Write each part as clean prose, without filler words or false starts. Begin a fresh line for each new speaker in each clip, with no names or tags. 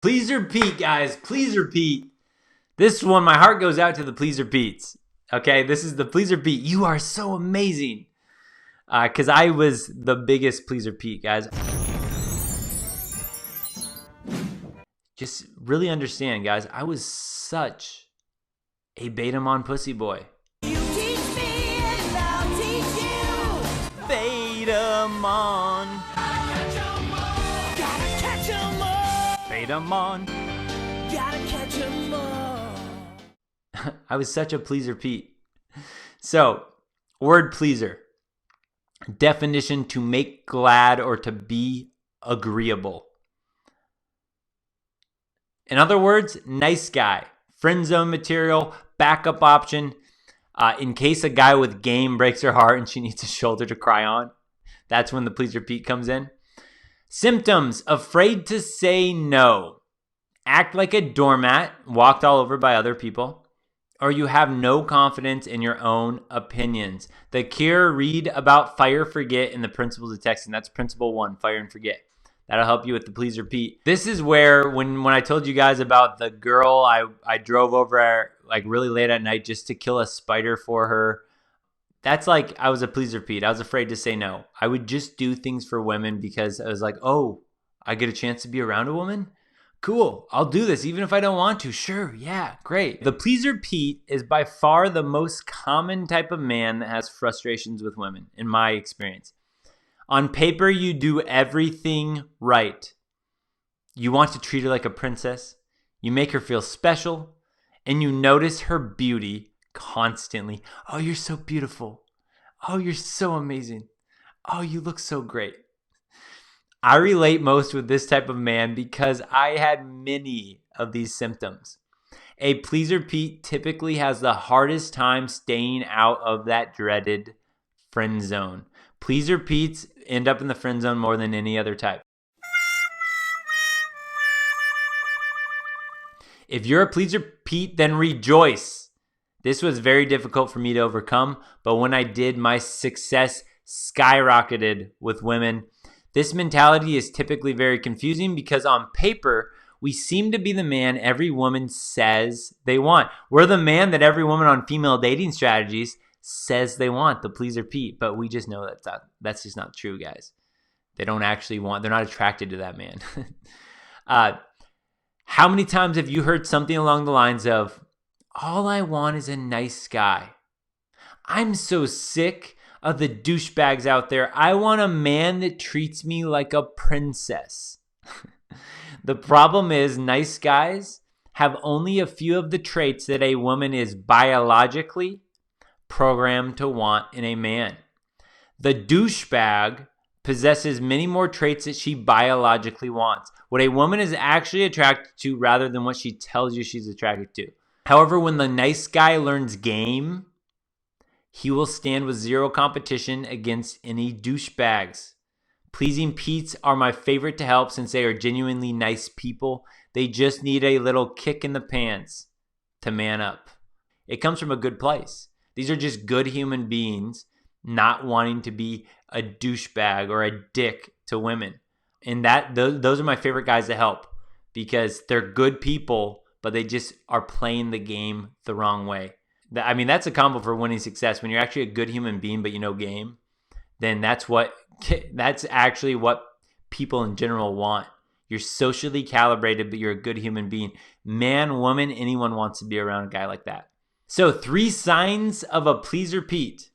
Please repeat, guys. Please repeat. This one, my heart goes out to the please repeats. Okay, this is the please repeat. You are so amazing. Because I was the biggest please repeat, guys. Just really understand, guys. I was such a Betamon pussy boy. You teach me and I'll teach you. Betamon. Gotta catch 'em all. Betamon. Gotta catch 'em all. I was such a pleaser Pete. So, word pleaser. Definition: to make glad or to be agreeable. In other words, nice guy. Friend zone material, backup option. In case a guy with game breaks her heart and she needs a shoulder to cry on. That's when the pleaser Pete comes in. Symptoms: afraid to say no. Act like a doormat, walked all over by other people. Or you have no confidence in your own opinions. The cure: read about fire, forget, and the principles of texting. That's principle 1, fire and forget. That'll help you with the please repeat. This is where, when I told you guys about the girl I drove over like really late at night just to kill a spider for her, that's like I was a please repeat. I was afraid to say no. I would just do things for women because I was like, oh, I get a chance to be around a woman? Cool, I'll do this even if I don't want to. Sure, yeah, great. The pleaser Pete is by far the most common type of man that has frustrations with women, in my experience. On paper, you do everything right. You want to treat her like a princess. You make her feel special. And you notice her beauty constantly. Oh, you're so beautiful. Oh, you're so amazing. Oh, you look so great. I relate most with this type of man because I had many of these symptoms. A pleaser Pete typically has the hardest time staying out of that dreaded friend zone. Pleaser Petes end up in the friend zone more than any other type. If you're a pleaser Pete, then rejoice. This was very difficult for me to overcome, but when I did, my success skyrocketed with women. This mentality is typically very confusing because on paper, we seem to be the man every woman says they want. We're the man that every woman on female dating strategies says they want, the pleaser Pete, but we just know that's just not true, guys. They don't actually want, they're not attracted to that man. How many times have you heard something along the lines of, all I want is a nice guy. I'm so sick of the douchebags out there. I want a man that treats me like a princess. The problem is nice guys have only a few of the traits that a woman is biologically programmed to want in a man. The douchebag possesses many more traits that she biologically wants, what a woman is actually attracted to rather than what she tells you she's attracted to. However, when the nice guy learns game, he will stand with zero competition against any douchebags. Pleasing Petes are my favorite to help since they are genuinely nice people. They just need a little kick in the pants to man up. It comes from a good place. These are just good human beings not wanting to be a douchebag or a dick to women. And those are my favorite guys to help because they're good people, but they just are playing the game the wrong way. I mean, that's a combo for winning success. When you're actually a good human being, but you know game, then that's actually what people in general want. You're socially calibrated, but you're a good human being. Man, woman, anyone wants to be around a guy like that. So 3 signs of a pleaser Pete.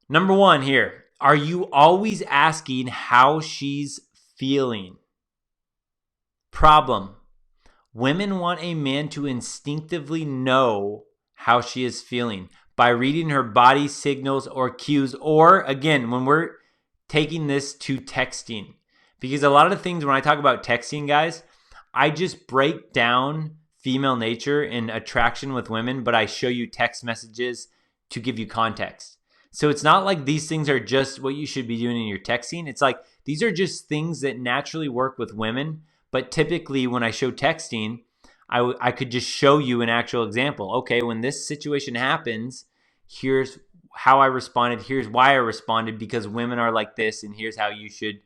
Number 1 here. Are you always asking how she's feeling? Problem. Women want a man to instinctively know how she is feeling by reading her body signals or cues, or again, when we're taking this to texting. Because a lot of the things when I talk about texting, guys, I just break down female nature and attraction with women, but I show you text messages to give you context. So it's not like these things are just what you should be doing in your texting. It's like these are just things that naturally work with women. But typically when I show texting, I could just show you an actual example. Okay, when this situation happens, here's how I responded. Here's why I responded, because women are like this, and here's how you should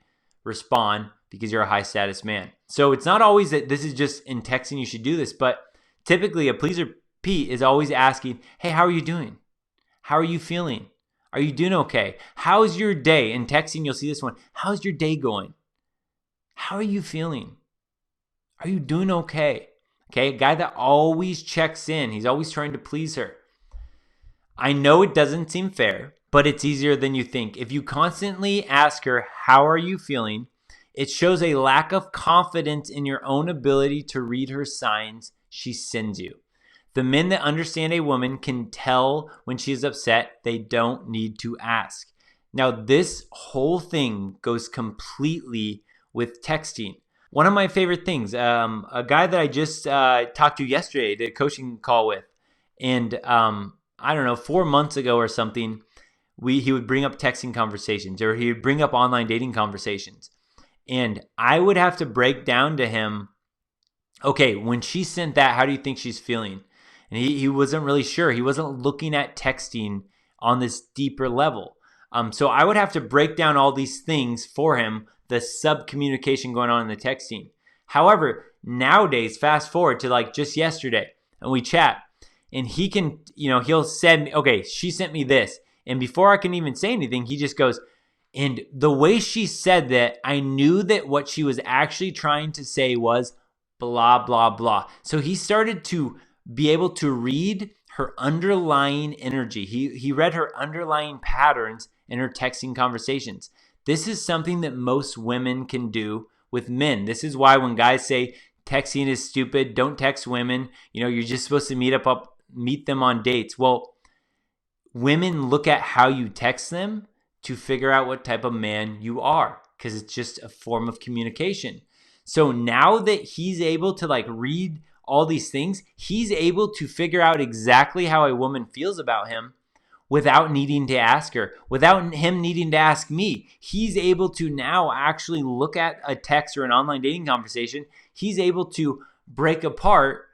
respond because you're a high status man. So it's not always that this is just in texting you should do this, but typically a pleaser Pete is always asking, hey, how are you doing? How are you feeling? Are you doing okay? How's your day? In texting, you'll see this one. How's your day going? How are you feeling? Are you doing okay? Okay, a guy that always checks in. He's always trying to please her. I know it doesn't seem fair, but it's easier than you think. If you constantly ask her, how are you feeling? It shows a lack of confidence in your own ability to read her signs she sends you. The men that understand a woman can tell when she is upset. They don't need to ask. Now, this whole thing goes completely with texting. One of my favorite things, a guy that I just talked to yesterday, did a coaching call with, and I don't know, 4 months ago or something, he would bring up texting conversations, or he would bring up online dating conversations. And I would have to break down to him, okay, when she sent that, how do you think she's feeling? And he wasn't really sure. He wasn't looking at texting on this deeper level. So I would have to break down all these things for him, the sub-communication going on in the texting. However, nowadays, fast forward to like just yesterday, and we chat, and he can, he'll send me, okay, she sent me this. And before I can even say anything, he just goes, and the way she said that, I knew that what she was actually trying to say was blah, blah, blah. So he started to be able to read her underlying energy. He read her underlying patterns in her texting conversations. This is something that most women can do with men. This is why when guys say texting is stupid, don't text women, you're just supposed to meet them on dates. Well, women look at how you text them to figure out what type of man you are, because it's just a form of communication. So now that he's able to read all these things, he's able to figure out exactly how a woman feels about him without needing to ask her, without him needing to ask me. He's able to now actually look at a text or an online dating conversation. He's able to break apart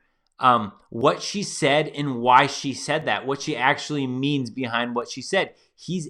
what she said and why she said that, what she actually means behind what she said. He's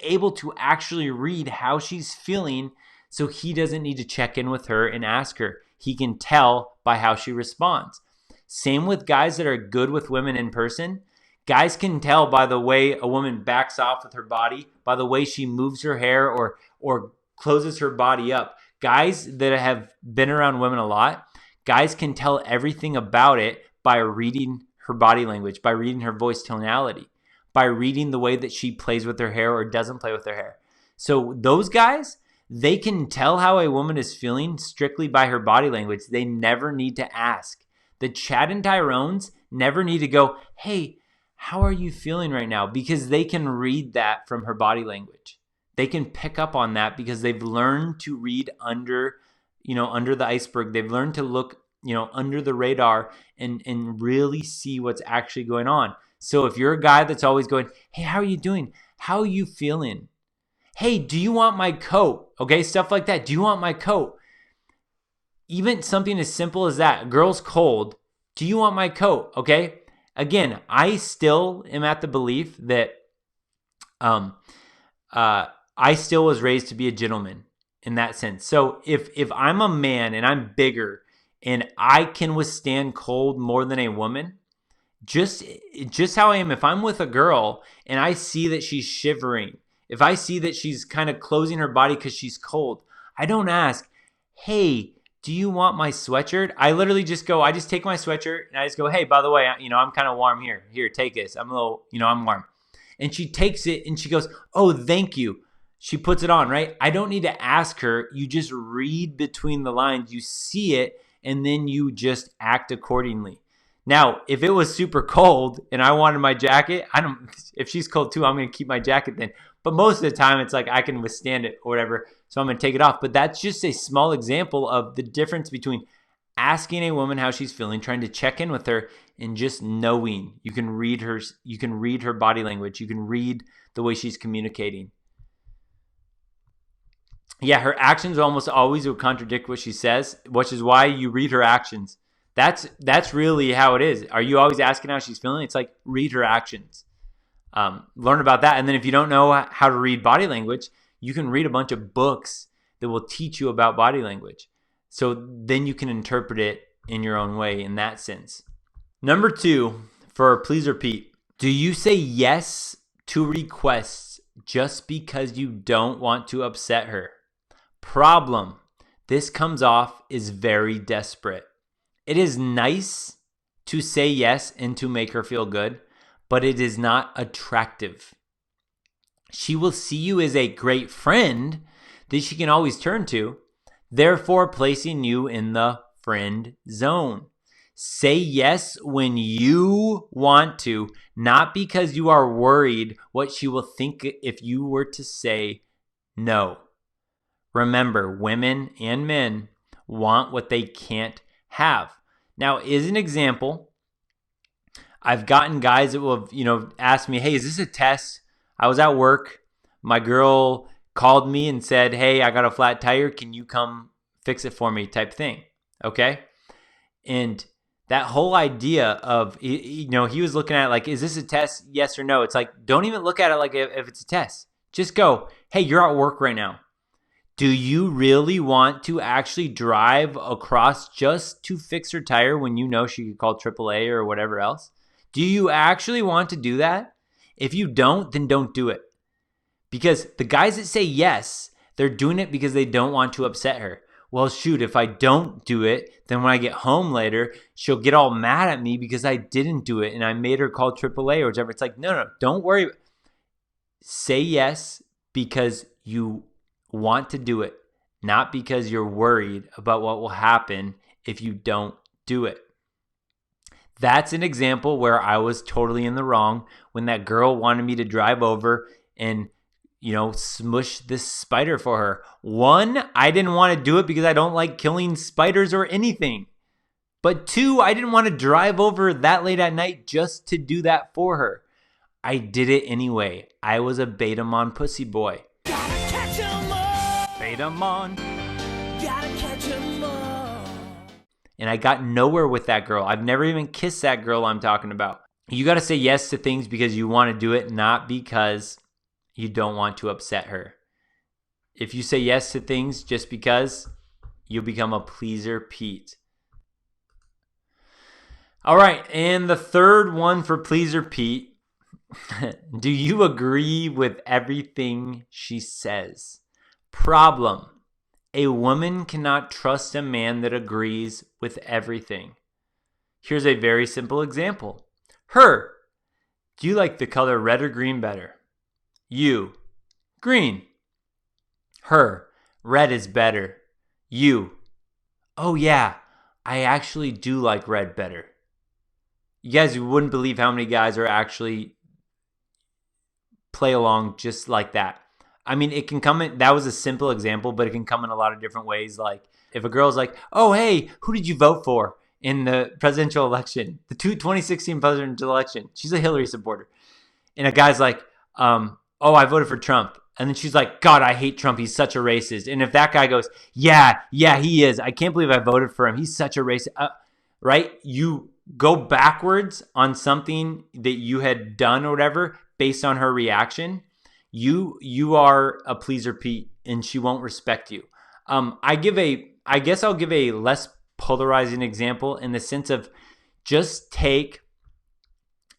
able to actually read how she's feeling, so he doesn't need to check in with her and ask her. He can tell by how she responds. Same with guys that are good with women in person. Guys can tell by the way a woman backs off with her body, by the way she moves her hair or closes her body up. Guys that have been around women a lot, guys can tell everything about it by reading her body language, by reading her voice tonality, by reading the way that she plays with her hair or doesn't play with her hair. So those guys, they can tell how a woman is feeling strictly by her body language. They never need to ask. The Chad and Tyrones never need to go, hey, how are you feeling right now? Because they can read that from her body language. They can pick up on that because they've learned to read under the iceberg. They've learned to look, under the radar and really see what's actually going on. So if you're a guy that's always going, hey, how are you doing? How are you feeling? Hey, do you want my coat? Okay, stuff like that. Do you want my coat? Even something as simple as that. A girl's cold. Do you want my coat? Okay. Again, I still am at the belief that I still was raised to be a gentleman in that sense. So if I'm a man and I'm bigger and I can withstand cold more than a woman, just how I am, if I'm with a girl and I see that she's shivering, if I see that she's kind of closing her body because she's cold, I don't ask, hey, do you want my sweatshirt? I literally just go, I just take my sweatshirt and I just go, hey, by the way, I'm kind of warm here. Here, take this. I'm a little, I'm warm. And she takes it and she goes, oh, thank you. She puts it on, right? I don't need to ask her. You just read between the lines. You see it and then you just act accordingly. Now, if it was super cold and I wanted my jacket, if she's cold too, I'm going to keep my jacket then. But most of the time it's like I can withstand it or whatever. So I'm going to take it off. But that's just a small example of the difference between asking a woman how she's feeling, trying to check in with her, and just knowing. You can read her body language. You can read the way she's communicating. Yeah, her actions almost always will contradict what she says, which is why you read her actions. That's really how it is. Are you always asking how she's feeling? It's like, read her actions. Learn about that. And then if you don't know how to read body language, you can read a bunch of books that will teach you about body language. So then you can interpret it in your own way in that sense. Number 2, for please repeat. Do you say yes to requests just because you don't want to upset her? Problem. This comes off as very desperate. It is nice to say yes and to make her feel good, but it is not attractive. She will see you as a great friend that she can always turn to, therefore placing you in the friend zone. Say yes when you want to, not because you are worried what she will think if you were to say no. Remember, women and men want what they can't have. Now, as an example, I've gotten guys that will have, asked me, hey, is this a test? I was at work. My girl called me and said, hey, I got a flat tire. Can you come fix it for me type thing? Okay. And that whole idea of, he was looking at like, is this a test? Yes or no? It's like, don't even look at it like if it's a test. Just go, hey, you're at work right now. Do you really want to actually drive across just to fix her tire when you know she could call AAA or whatever else? Do you actually want to do that? If you don't, then don't do it. Because the guys that say yes, they're doing it because they don't want to upset her. Well, shoot, if I don't do it, then when I get home later, she'll get all mad at me because I didn't do it and I made her call AAA or whatever. It's like, no, don't worry. Say yes because you want to do it, not because you're worried about what will happen if you don't do it. That's an example where I was totally in the wrong when that girl wanted me to drive over and smush this spider for her. 1, I didn't want to do it because I don't like killing spiders or anything. But 2, I didn't want to drive over that late at night just to do that for her. I did it anyway. I was a beta-mon pussy boy. Gotta catch 'em all. Beta-mon. Gotta catch 'em all. And I got nowhere with that girl. I've never even kissed that girl I'm talking about. You got to say yes to things because you want to do it, not because you don't want to upset her. If you say yes to things just because, you'll become a pleaser Pete. All right, and the third one for pleaser Pete. Do you agree with everything she says? Problem. A woman cannot trust a man that agrees with everything. Here's a very simple example. Her. Do you like the color red or green better? You. Green. Her. Red is better. You. Oh yeah, I actually do like red better. You guys wouldn't believe how many guys are actually play along just like that. I mean, it can come in, that was a simple example, but it can come in a lot of different ways. Like if a girl's like, oh, hey, who did you vote for in the presidential election, the 2016 presidential election? She's a Hillary supporter. And a guy's like, oh, I voted for Trump. And then she's like, God, I hate Trump. He's such a racist. And if that guy goes, yeah, he is. I can't believe I voted for him. He's such a racist. Right? You go backwards on something that you had done or whatever based on her reaction. You are a pleaser Pete, and she won't respect you. I guess I'll give a less polarizing example in the sense of just take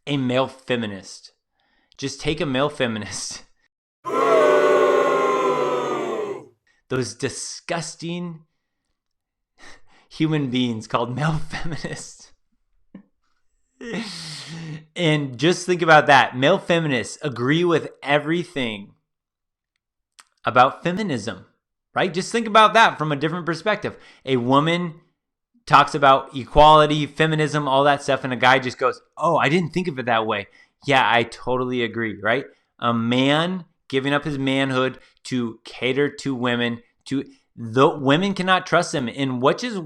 a male feminist. Just take a male feminist. Those disgusting human beings called male feminists. And just think about that. Male feminists agree with everything about feminism, right? Just think about that from a different perspective. A woman talks about equality, feminism, all that stuff, and a guy just goes, oh, I didn't think of it that way. Yeah, I totally agree, right? A man giving up his manhood to cater to women, the women cannot trust him. And which is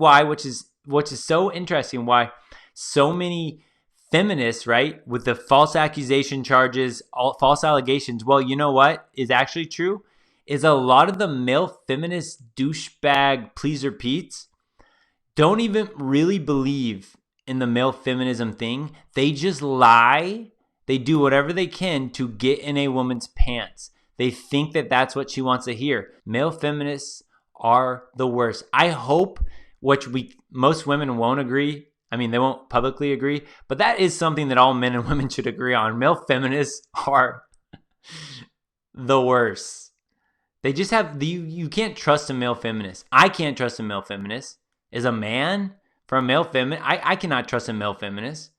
so interesting, why so many feminists, right, with the false accusation charges, false allegations. Well, you know what is actually true is a lot of the male feminist douchebag pleaser Pete's don't even really believe in the male feminism thing. They just lie. They do whatever they can to get in a woman's pants. They think that that's what she wants to hear. Male feminists are the worst. I hope, which most women won't agree. I mean, they won't publicly agree, but that is something that all men and women should agree on. Male feminists are the worst. They just have you can't trust a male feminist. I can't trust a male feminist. As a man, for a male feminist, I cannot trust a male feminist.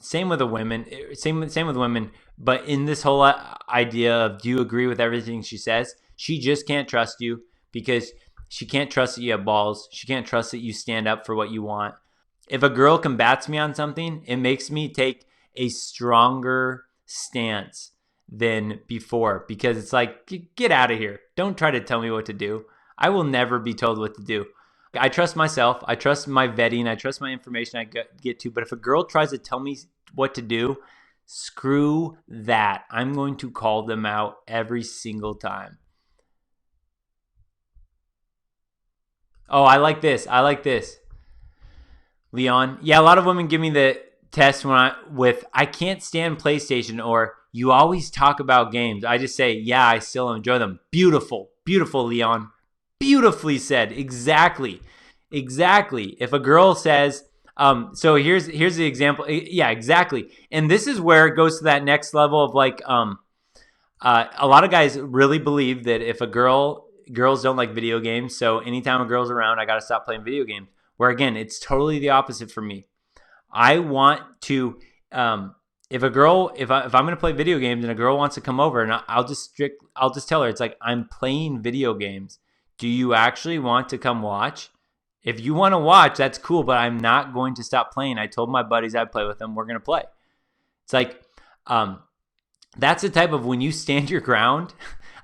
Same with the women. Same with women. But in this whole idea of, do you agree with everything she says? She just can't trust you because she can't trust that you have balls. She can't trust that you stand up for what you want. If a girl combats me on something, it makes me take a stronger stance than before, because it's like, get out of here. Don't try to tell me what to do. I will never be told what to do. I trust myself. I trust my vetting. I trust my information I get to. But if a girl tries to tell me what to do, screw that. I'm going to call them out every single time. Oh, I like this. Leon. Yeah, a lot of women give me the test I can't stand PlayStation, or you always talk about games. I just say, yeah, I still enjoy them. Beautiful, Leon. Beautifully said. Exactly. If a girl says, so here's the example. Yeah, exactly. And this is where it goes to that next level of like, a lot of guys really believe that if girls don't like video games, so anytime a girl's around, I got to stop playing video games. Where again, it's totally the opposite for me. I want to, if I'm going to play video games and a girl wants to come over, and I'll just tell her, it's like, I'm playing video games. Do you actually want to come watch? If you want to watch, that's cool, but I'm not going to stop playing. I told my buddies I'd play with them. We're going to play. It's like, that's the type of, when you stand your ground,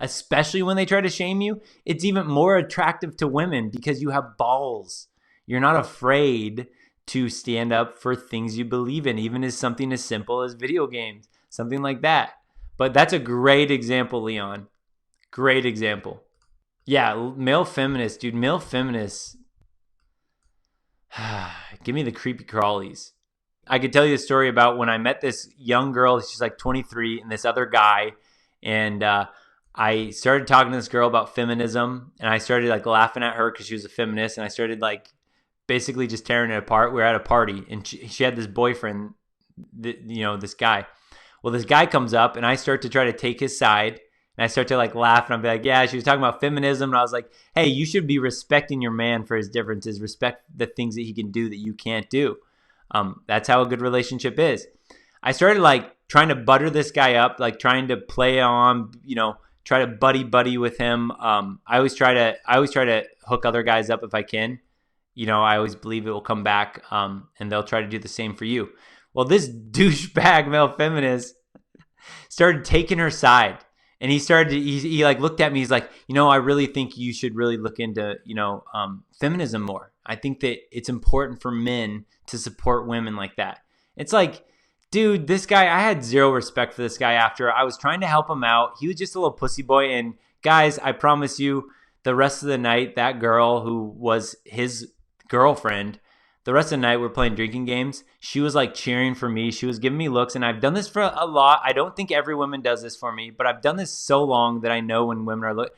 especially when they try to shame you, it's even more attractive to women because you have balls. You're not afraid to stand up for things you believe in, even as something as simple as video games, something like that. But that's a great example, Leon. Great example. Yeah, male feminists, dude. Male feminists. Give me the creepy crawlies. I could tell you a story about when I met this young girl. She's like 23, and this other guy, and I started talking to this girl about feminism, and I started like laughing at her because she was a feminist, and I started like basically just tearing it apart. We were at a party, and she had this boyfriend, this guy. Well, this guy comes up, and I start to try to take his side, and I start to like laugh, and I'm like, yeah, she was talking about feminism, and I was like, hey, you should be respecting your man for his differences. Respect the things that he can do that you can't do. That's how a good relationship is. I started like trying to butter this guy up, like trying to play on, try to buddy with him. I always try to hook other guys up if I can. I always believe it will come back, and they'll try to do the same for you. Well, this douchebag male feminist started taking her side, and he like looked at me. He's like, I really think you should really look into, feminism more. I think that it's important for men to support women like that. It's like, dude, this guy, I had zero respect for this guy after. I was trying to help him out. He was just a little pussy boy. And guys, I promise you, the rest of the night, that girl who was his girlfriend, the rest of the night we're playing drinking games. She was like cheering for me. She was giving me looks, and I've done this for a lot. I don't think every woman does this for me, but I've done this so long that I know when women are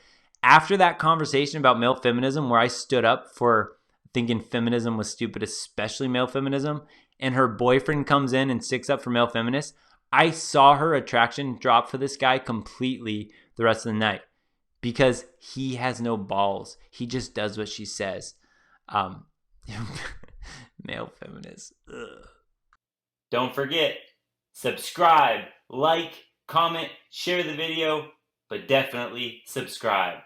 after that conversation about male feminism, where I stood up for thinking feminism was stupid, especially male feminism, and her boyfriend comes in and sticks up for male feminists, I saw her attraction drop for this guy completely the rest of the night, because he has no balls. He just does what she says. Male feminists. Ugh. Don't forget, subscribe, like, comment, share the video, but definitely subscribe.